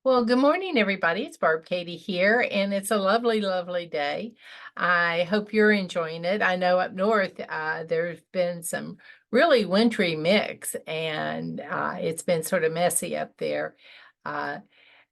Well, good morning, everybody. It's Barb Katie here, and it's a lovely, lovely day. I hope you're enjoying it. I know up north, there's been some really wintry mix, and it's been sort of messy up there. Uh,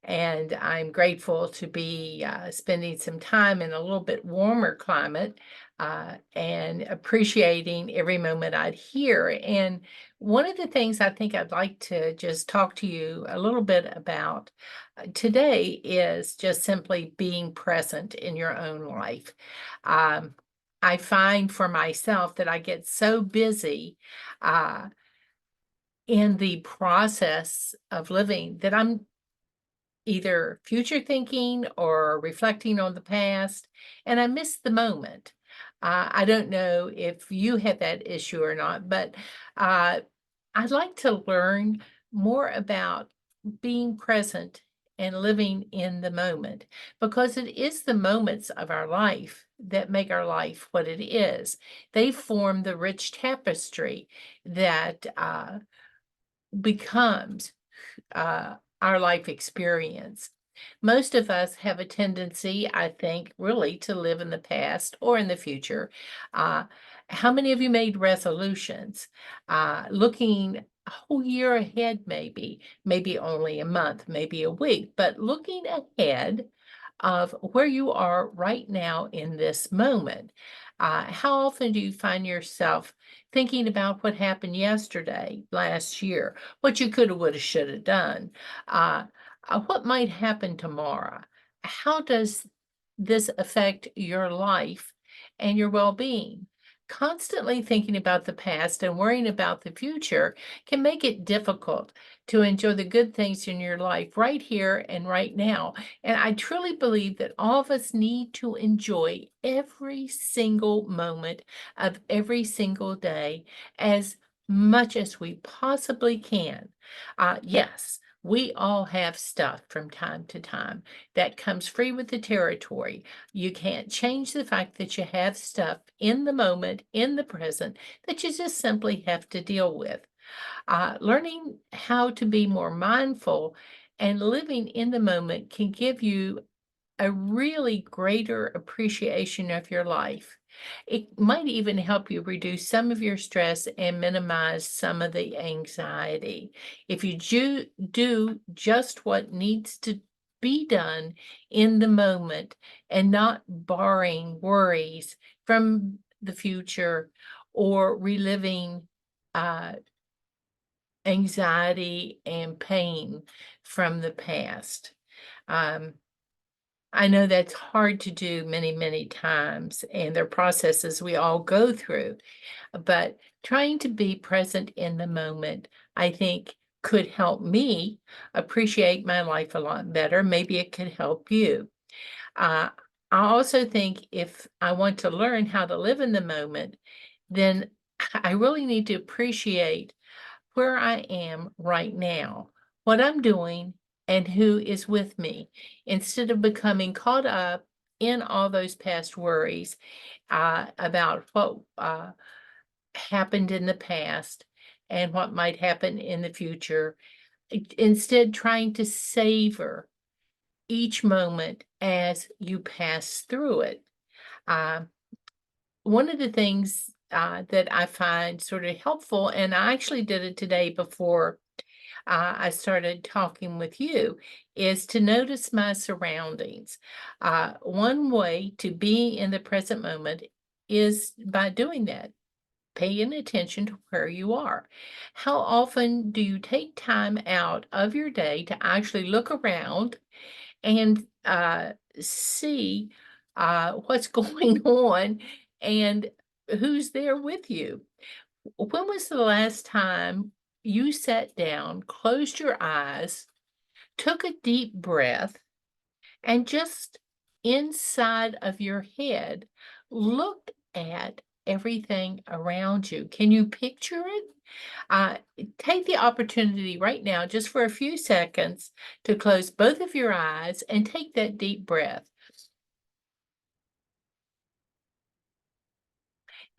and I'm grateful to be spending some time in a little bit warmer climate and appreciating every moment I'd here. And one of the things I think I'd like to just talk to you a little bit about today is just simply being present in your own life. Um, I find for myself that I get so busy uh, in the process of living that I'm either future thinking or reflecting on the past, and I miss the moment. I don't know if you have that issue or not, but uh, I'd like to learn more about being present and living in the moment because it is the moments of our life that make our life what it is. They form the rich tapestry that becomes uh, our life experience. Most of us have a tendency, I think, really to live in the past or in the future. Uh, how many of you made resolutions? Looking a whole year ahead, maybe only a month, maybe a week, but looking ahead of where you are right now in this moment. How often do you find yourself thinking about what happened yesterday, last year, what you coulda, woulda, shoulda done? Uh, what might happen tomorrow? How does this affect your life and your well-being? Constantly thinking about the past and worrying about the future can make it difficult to enjoy the good things in your life right here and right now. And I truly believe that all of us need to enjoy every single moment of every single day as much as we possibly can. Yes, we all have stuff from time to time that comes free with the territory. You can't change the fact that you have stuff in the moment, in the present, that you just simply have to deal with. Learning how to be more mindful and living in the moment can give you a really greater appreciation of your life. It might even help you reduce some of your stress and minimize some of the anxiety. If you do just what needs to be done in the moment and not borrowing worries from the future or reliving uh, anxiety and pain from the past. Um, I know that's hard to do many, many times, and there are processes we all go through, but trying to be present in the moment, I think, could help me appreciate my life a lot better. Maybe it could help you. Uh, I also think if I want to learn how to live in the moment, then I really need to appreciate where I am right now, what I'm doing, and who is with me, instead of becoming caught up in all those past worries about what happened in the past and what might happen in the future. Instead, trying to savor each moment as you pass through it. Uh, One of the things that I find sort of helpful, and I actually did it today before I started talking with you is to notice my surroundings. One way to be in the present moment is by doing that, paying attention to where you are. How often do you take time out of your day to actually look around and see what's going on and who's there with you? When was the last time you sat down, closed your eyes, took a deep breath, and just inside of your head looked at everything around you? Can you picture it? Uh, Take the opportunity right now, just for a few seconds, to close both of your eyes and take that deep breath.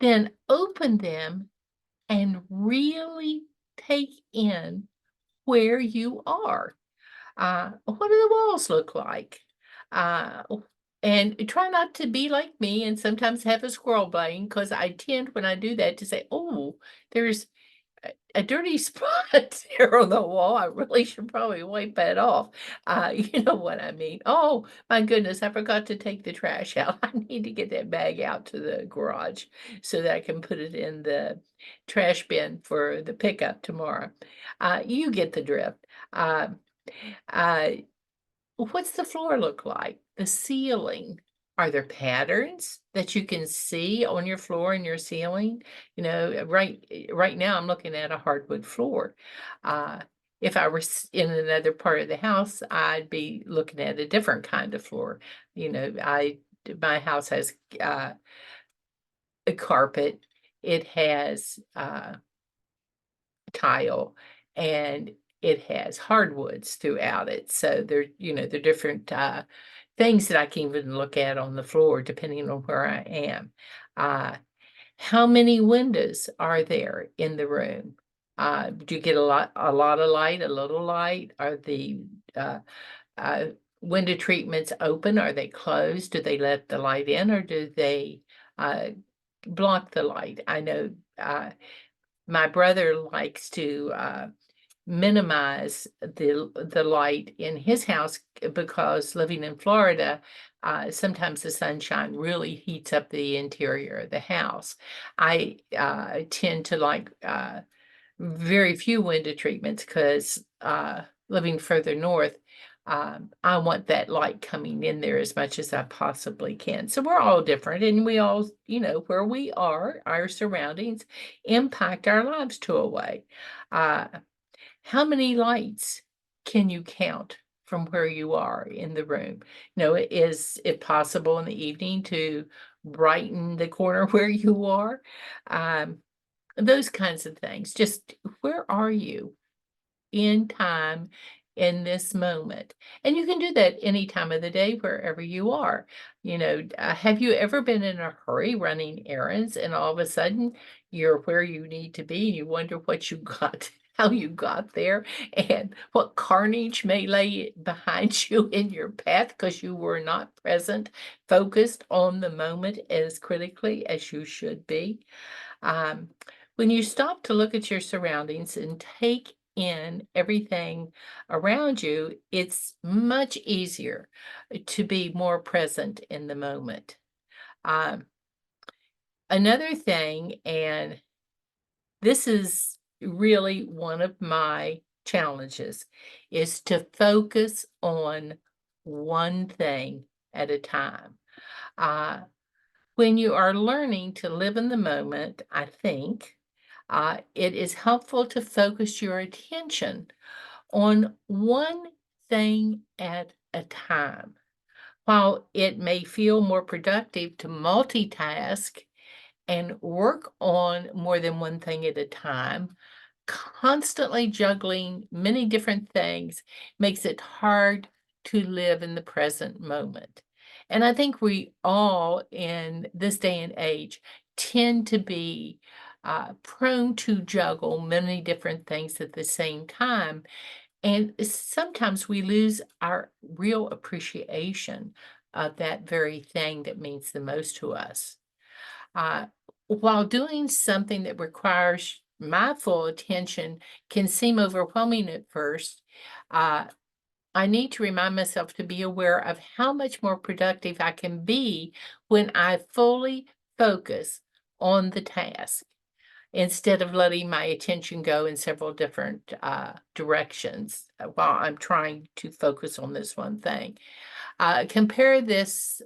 Then open them and really take in where you are. What do the walls look like? Uh, and try not to be like me and sometimes have a squirrel brain because I tend, when I do that, to say, oh, there's a dirty spot there on the wall. I really should probably wipe that off. You know what I mean? Oh, my goodness, I forgot to take the trash out. I need to get that bag out to the garage so that I can put it in the trash bin for the pickup tomorrow. You get the drift. Uh, what's the floor look like? The ceiling? Are there patterns that you can see on your floor and your ceiling? You know, right now I'm looking at a hardwood floor. Uh, if I were in another part of the house, I'd be looking at a different kind of floor. You know, my house has a carpet. It has tile, and it has hardwoods throughout it. So there, you know, the different things that I can even look at on the floor depending on where I am. Uh, how many windows are there in the room? Do you get a lot of light, a little light? Are the uh, uh, window treatments open? Are they closed? Do they let the light in, or do they uh, block the light? I know my brother likes to minimize the light in his house because living in Florida, sometimes the sunshine really heats up the interior of the house. I tend to like very few window treatments because living further north, I want that light coming in there as much as I possibly can. So we're all different, and we all, you know, where we are, our surroundings impact our lives to a way. Uh, how many lights can you count from where you are in the room? You know, is it possible in the evening to brighten the corner where you are? Um, those kinds of things. Just where are you in time in this moment? And you can do that any time of the day, wherever you are. You know, have you ever been in a hurry running errands and all of a sudden you're where you need to be and you wonder what you got? How you got there and what carnage may lay behind you in your path because you were not present, focused on the moment as critically as you should be. Um, when you stop to look at your surroundings and take in everything around you, it's much easier to be more present in the moment. Um, another thing, and this is really one of my challenges, is to focus on one thing at a time. Uh, when you are learning to live in the moment, I think it is helpful to focus your attention on one thing at a time. While it may feel more productive to multitask and work on more than one thing at a time, constantly juggling many different things makes it hard to live in the present moment. And I think we all in this day and age tend to be prone to juggle many different things at the same time. And sometimes we lose our real appreciation of that very thing that means the most to us. Uh, while doing something that requires my full attention can seem overwhelming at first, uh, I need to remind myself to be aware of how much more productive I can be when I fully focus on the task instead of letting my attention go in several different directions while I'm trying to focus on this one thing. Compare this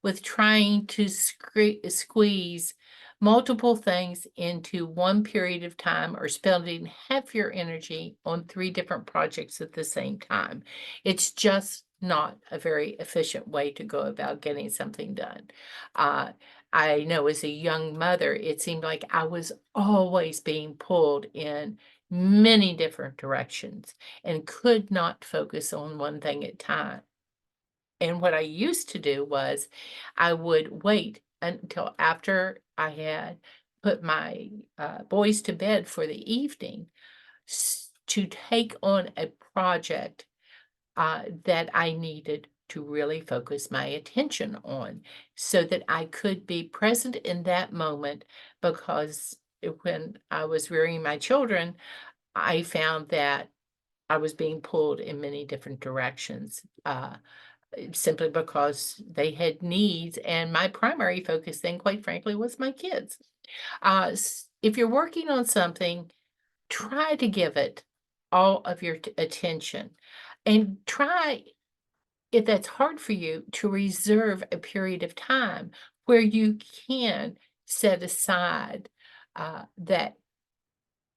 with trying to squeeze multiple things into one period of time or spending half your energy on three different projects at the same time. It's just not a very efficient way to go about getting something done. Uh, I know as a young mother, it seemed like I was always being pulled in many different directions and could not focus on one thing at a time. And what I used to do was I would wait until after I had put my boys to bed for the evening to take on a project that I needed to really focus my attention on so that I could be present in that moment because when I was rearing my children, I found that I was being pulled in many different directions, simply because they had needs, and my primary focus then, quite frankly, was my kids. If you're working on something, try to give it all of your attention, and try, if that's hard for you, to reserve a period of time where you can set aside that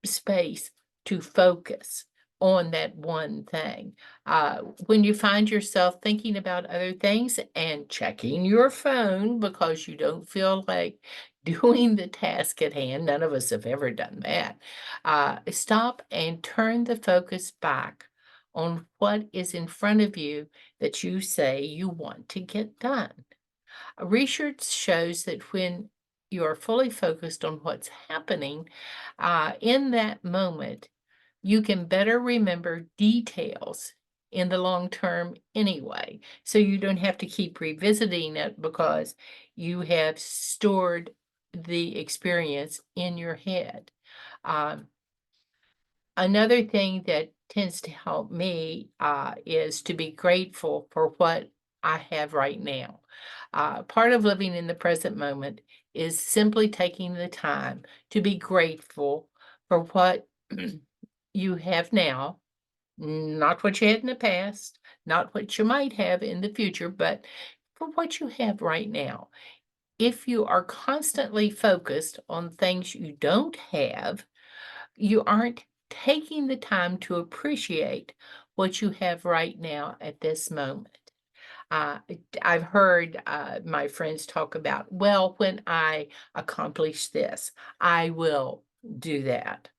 space to focus on that one thing. When you find yourself thinking about other things and checking your phone because you don't feel like doing the task at hand, none of us have ever done that. Stop and turn the focus back on what is in front of you that you say you want to get done. Research shows that when you are fully focused on what's happening in that moment, you can better remember details in the long term anyway. So you don't have to keep revisiting it because you have stored the experience in your head. Um, Another thing that tends to help me is to be grateful for what I have right now. Part of living in the present moment is simply taking the time to be grateful for what you have now, not what you had in the past, not what you might have in the future, but for what you have right now. If you are constantly focused on things you don't have, you aren't taking the time to appreciate what you have right now at this moment. I've heard my friends talk about, well, when I accomplish this, I will do that.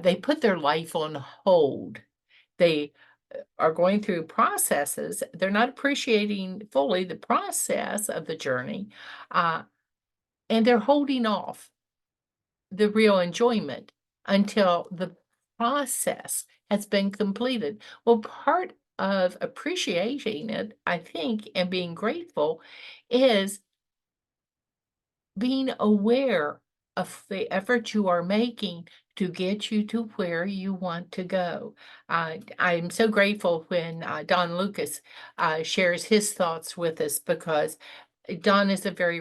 They put their life on hold. They are going through processes. They're not appreciating fully the process of the journey, uh, and they're holding off the real enjoyment until the process has been completed. Well, part of appreciating it, I think, and being grateful is being aware of the effort you are making to get you to where you want to go. I'm so grateful when Don Lucas shares his thoughts with us because Don is a very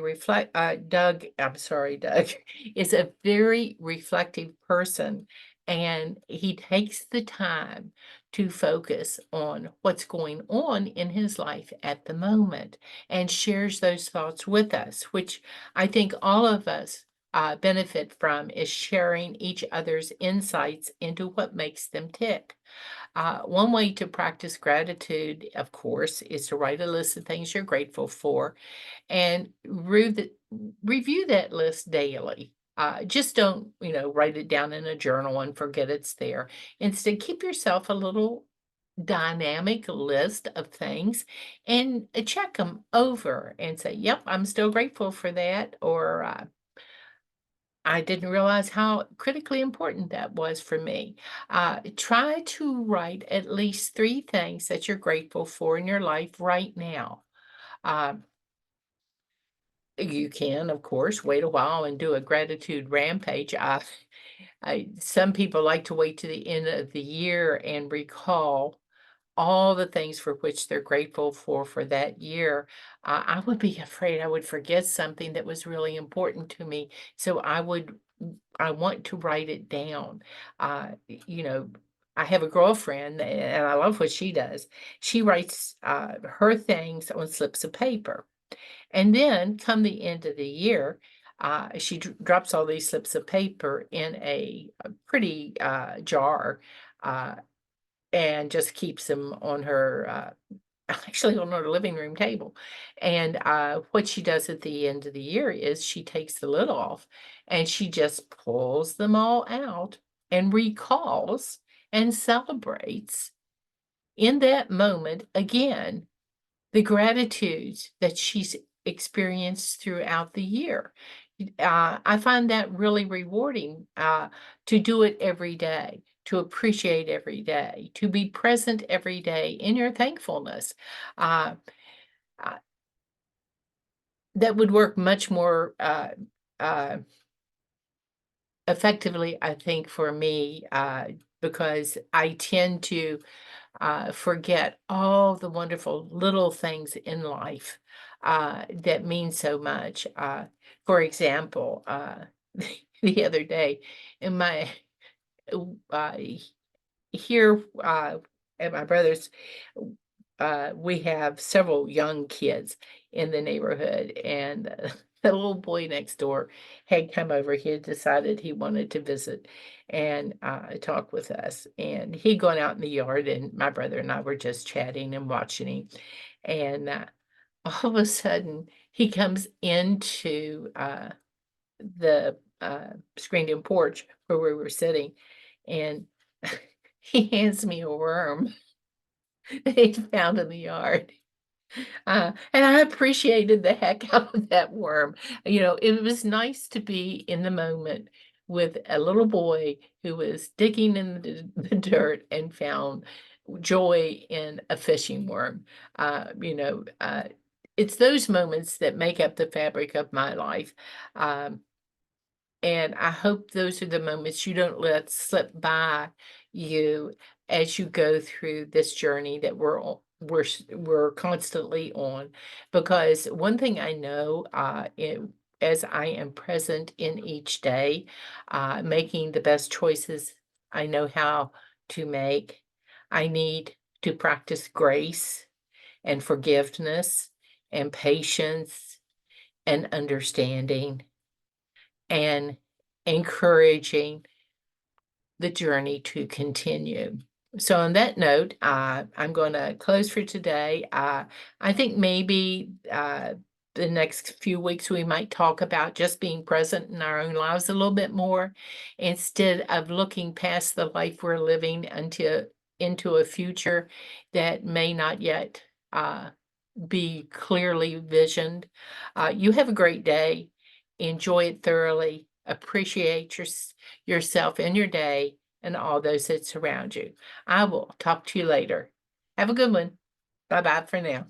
Doug, I'm sorry, Doug, is a very reflective person, and he takes the time to focus on what's going on in his life at the moment and shares those thoughts with us, which I think all of us benefit from, is sharing each other's insights into what makes them tick. One way to practice gratitude, of course, is to write a list of things you're grateful for and review that list daily. Just don't, write it down in a journal and forget it's there. Instead, keep yourself a little dynamic list of things and check them over and say, yep, I'm still grateful for that, or I didn't realize how critically important that was for me. Try to write at least 3 things that you're grateful for in your life right now. Uh, you can, of course, wait a while and do a gratitude rampage. Some people like to wait to the end of the year and recall all the things for which they're grateful for that year. I would be afraid I would forget something that was really important to me. So I want to write it down. I have a girlfriend and I love what she does. She writes her things on slips of paper. And then come the end of the year, she drops all these slips of paper in a pretty jar. Uh, and just keeps them on her, actually on her living room table. And what she does at the end of the year is she takes the lid off and she just pulls them all out and recalls and celebrates in that moment again the gratitudes that she's experienced throughout the year. I find that really rewarding to do it every day. to appreciate every day, to be present every day in your thankfulness. Uh, uh, that would work much more uh, effectively, I think, for me, because I tend to forget all the wonderful little things in life that mean so much. For example, the other day in my uh, here at my brother's, we have several young kids in the neighborhood, and the little boy next door had come over. He had decided he wanted to visit and talk with us. And he'd gone out in the yard, and my brother and I were just chatting and watching him. And all of a sudden, he comes into the screened-in porch where we were sitting, and he hands me a worm that he found in the yard. And I appreciated the heck out of that worm. It was nice to be in the moment with a little boy who was digging in the dirt and found joy in a fishing worm. It's those moments that make up the fabric of my life. Um, and I hope those are the moments you don't let slip by you as you go through this journey that we're constantly on. Because one thing I know, as I am present in each day, making the best choices I know how to make, I need to practice grace and forgiveness and patience and understanding and encouraging the journey to continue. So on that note, I'm going to close for today. I think maybe the next few weeks we might talk about just being present in our own lives a little bit more, instead of looking past the life we're living until into a future that may not yet be clearly visioned. You have a great day. Enjoy it thoroughly. Appreciate yourself and your day and all those that surround you. I will talk to you later. Have a good one. Bye bye for now.